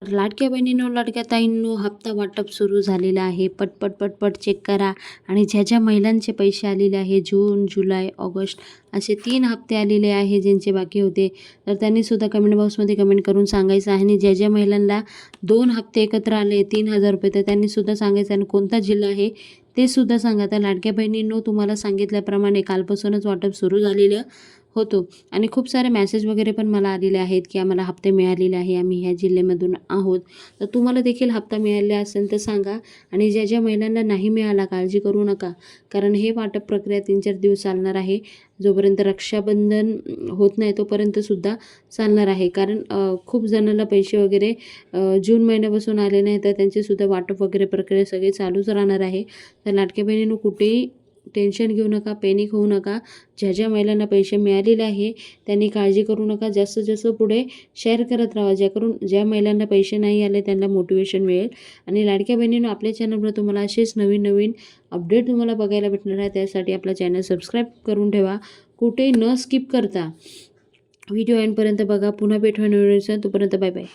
लाडक्या बहिणींनो, लाडक्या ताईंनो, हप्ता वाटप सुरू झालेलं आहे. पटपट पटपट चेक करा. आणि ज्या ज्या महिलांचे पैसे आलेले आहे, जून, जुलै, ऑगस्ट असे 3 हप्ते आलेले आहे ज्यांचे बाकी होते, तर त्यांनीसुद्धा कमेंट बॉक्समध्ये कमेंट करून सांगायचं आहे. आणि ज्या ज्या महिलांना 2 हप्ते एकत्र आले 3,000 रुपये, तर त्यांनीसुद्धा सांगायचं. आणि कोणता जिल्हा आहे ते सुद्धा सांगा. तर लाडक्या बहिणींनो, तुम्हाला सांगितल्याप्रमाणे कालपासूनच वाटप सुरू झालेलं होतो. आणि खूप सारे मेसेज वगैरे पण मला आलेले आहेत की आम्हाला हप्ते मिळालेले आहे, आम्ही ह्या जिल्ह्यामधून आहोत. तर तुम्हाला देखील हप्ता मिळाला असेल तर सांगा. आणि ज्या ज्या महिलांना नाही मिळाला, काळजी करू नका, कारण हे वाटप प्रक्रिया 3-4 दिवस चालणार आहे. जोपर्यंत रक्षाबंधन होत नाही तोपर्यंतसुद्धा चालणार आहे. कारण खूप जणांना पैसे वगैरे जून महिन्यापासून आले नाही, तर त्यांचेसुद्धा वाटप वगैरे प्रक्रिया सगळी चालूच राहणार आहे. तर लाडक्या बहिणींनो, कुठेही टेन्शन घेऊ नका, पॅनिक होऊ नका. ज्या ज्या महिलांना पैसे मिळालेले आहे त्यांनी काळजी करू नका. जास्तीत जास्त पुढे शेअर करत राहा, ज्या महिलांना पैसे नाही आले त्यांना मोटिवेशन मिळेल. आणि लाडक्या बहिणींनो, आपल्या चॅनलवर तुम्हाला असेच नवीन नवीन अपडेट तुम्हाला बघायला भेटणार आहे. त्यासाठी आपला चॅनल सबस्क्राईब करून ठेवा. कुठेही न स्किप करता व्हिडिओ एंडपर्यंत बघा. पुन्हा भेटूया नवीन व्हिडिओसह. तोपर्यंत बाय बाय.